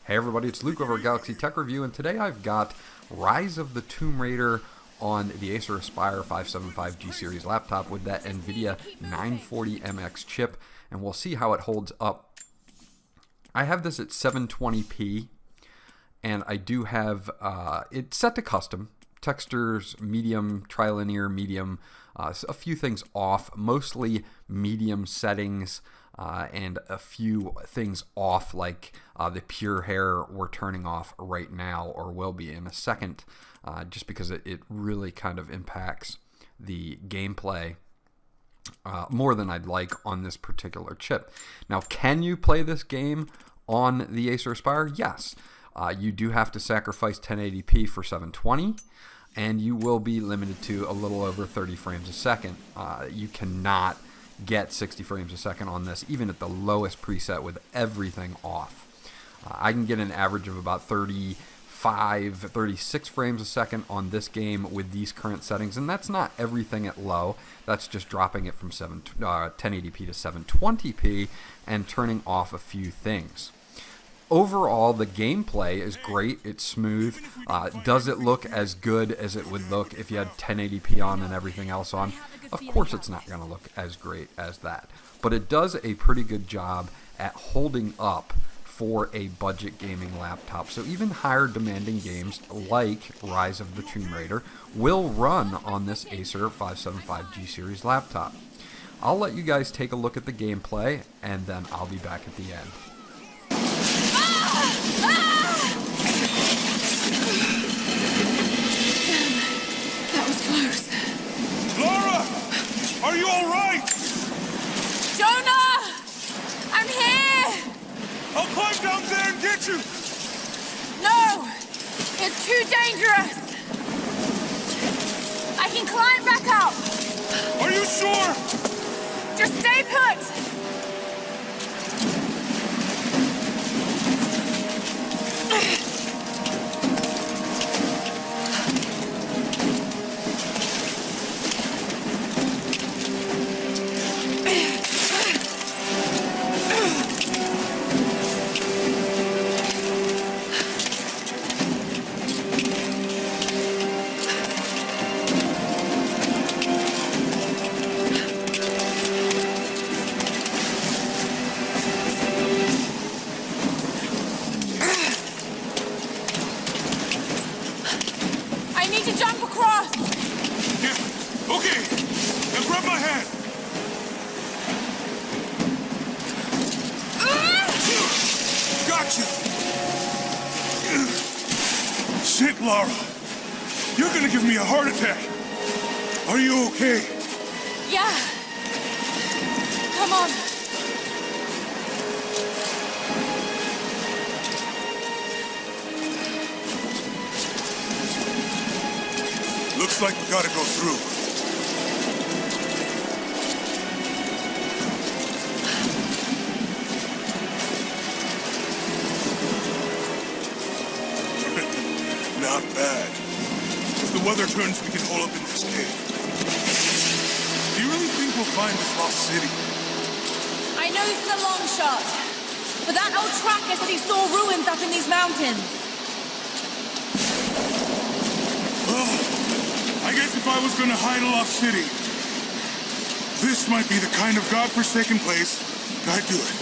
Hey everybody, it's Luke over at Galaxy Tech Review, and today I've got Rise of the Tomb Raider on the Acer Aspire 575G series laptop with that Nvidia 940MX chip, and we'll see how it holds up. I have this at 720p, and I do have it set to custom. Textures, medium, trilinear, medium, a few things off, mostly medium settings, and a few things off, like the pure hair we're turning off right now, or will be in a second, just because it really kind of impacts the gameplay more than I'd like on this particular chip. Now, can you play this game on the Acer Aspire? Yes. You do have to sacrifice 1080p for 720, and you will be limited to a little over 30 frames a second. You cannot get 60 frames a second on this, even at the lowest preset with everything off. I can get an average of about 36 frames a second on this game with these current settings, and that's not everything at low. That's just dropping it from 1080p to 720p and turning off a few things. Overall, the gameplay is great. It's smooth. Does it look as good as it would look if you had 1080p on and everything else on? Of course it's not going to look as great as that. But it does a pretty good job at holding up for a budget gaming laptop. So even higher demanding games like Rise of the Tomb Raider will run on this Acer 575G series laptop. I'll let you guys take a look at the gameplay, and then I'll be back at the end. That was close. Laura! Are you all right? Jonah! I'm here! I'll climb down there and get you! No! It's too dangerous! I can climb back up! Are you sure? Just stay put! Jump across! Yeah, okay. Now grab my hand. Gotcha. Shit, Laura. You're gonna give me a heart attack. Are you okay? Yeah. Come on. Looks like we gotta go through. Not bad. If the weather turns, we can hole up in this cave. Do you really think we'll find this lost city? I know this is a long shot, but that old tracker said he saw ruins up in these mountains. I guess if I was gonna hide a lost city, this might be the kind of godforsaken place I'd do it.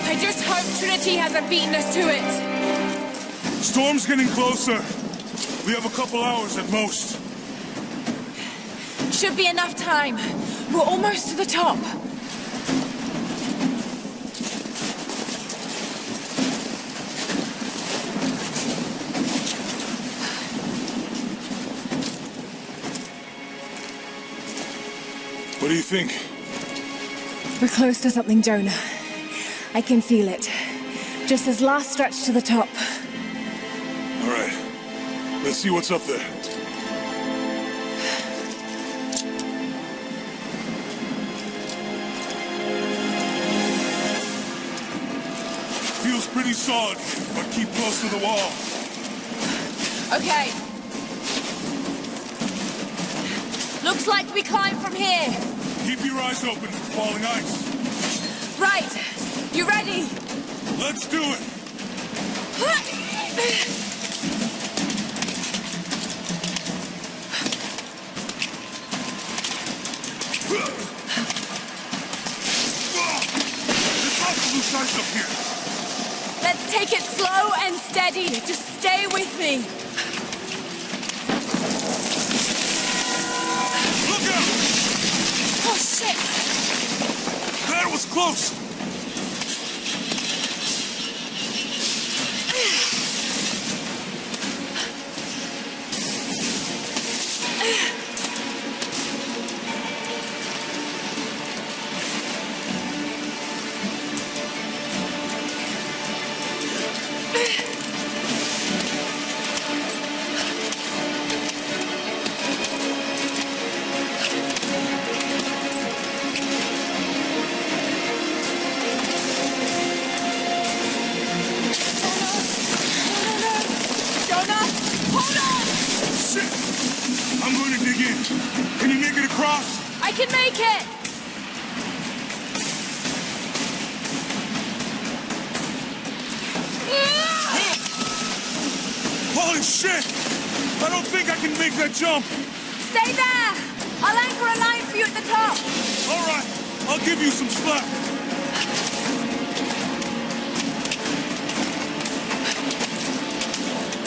I just hope Trinity hasn't beaten us to it. Storm's getting closer. We have a couple hours at most. Should be enough time. We're almost to the top. What do you think? We're close to something, Jonah. I can feel it. Just this last stretch to the top. All right. Let's see what's up there. Feels pretty solid, but keep close to the wall. Okay. Looks like we climb from here. Keep your eyes open for falling ice. Right. You ready? Let's do it. There's lots of loose ice up here. Let's take it slow and steady. Just stay with me. Look out! Oh, shit! That was close. Can you make it across? I can make it! Holy shit! I don't think I can make that jump. Stay there! I'll anchor a line for you at the top. All right, I'll give you some slack.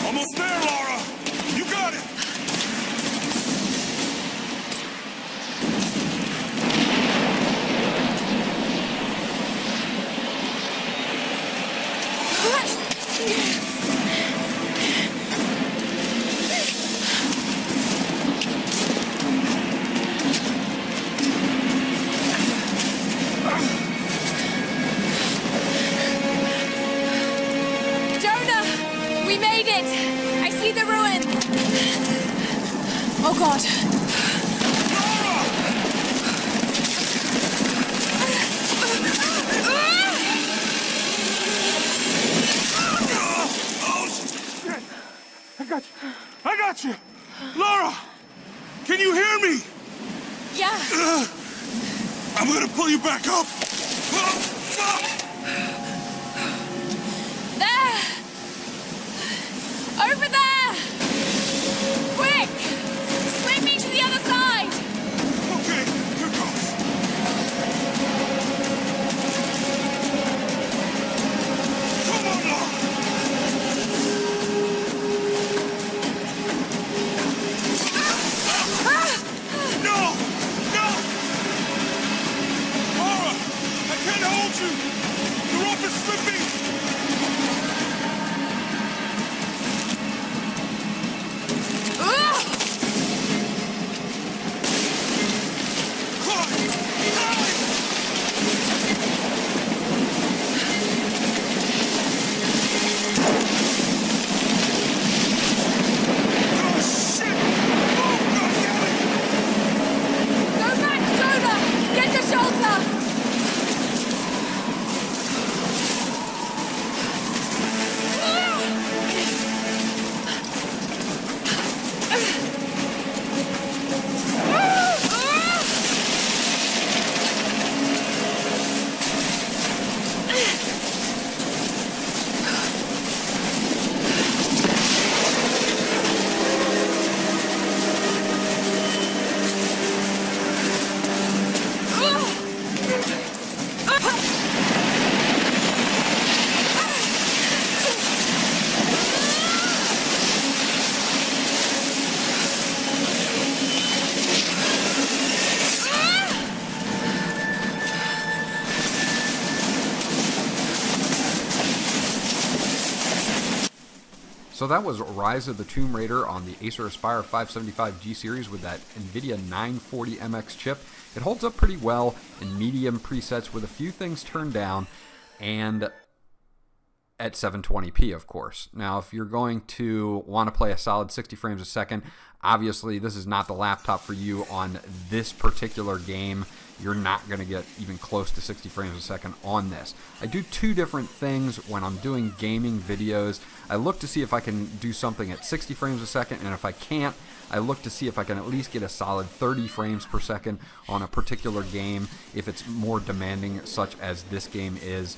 Almost there, Laura. You got it. Oh, God. I got you. Laura, can you hear me? Yeah. I'm gonna pull you back up. There. Over there. Quick. Swing me to the other side. Okay, here goes. Come on, Laura. No! No! Laura, I can't hold you. The rope is slipping. So that was Rise of the Tomb Raider on the Acer Aspire 575G series with that Nvidia 940MX chip. It holds up pretty well in medium presets with a few things turned down and at 720p, of course. Now, if you're going to want to play a solid 60 frames a second, obviously this is not the laptop for you on this particular game. You're not going to get even close to 60 frames a second on this. I do two different things when I'm doing gaming videos. I look to see if I can do something at 60 frames a second, and if I can't, I look to see if I can at least get a solid 30 frames per second on a particular game if it's more demanding, such as this game is.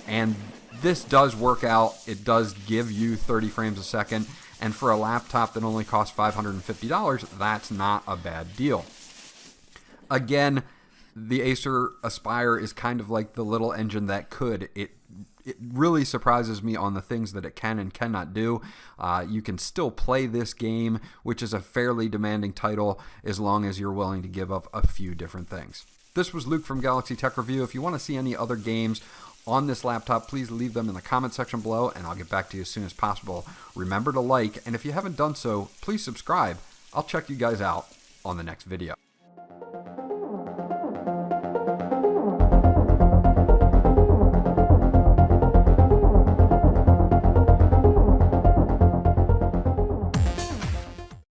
And this does work out. It does give you 30 frames a second, and for a laptop that only costs $550, that's not a bad deal. Again, the Acer Aspire is kind of like the little engine that could. It really surprises me on the things that it can and cannot do. You can still play this game, which is a fairly demanding title, as long as you're willing to give up a few different things. This was Luke from Galaxy Tech Review. If you want to see any other games on this laptop, please leave them in the comment section below, and I'll get back to you as soon as possible. Remember to like, and if you haven't done so, please subscribe. I'll check you guys out on the next video.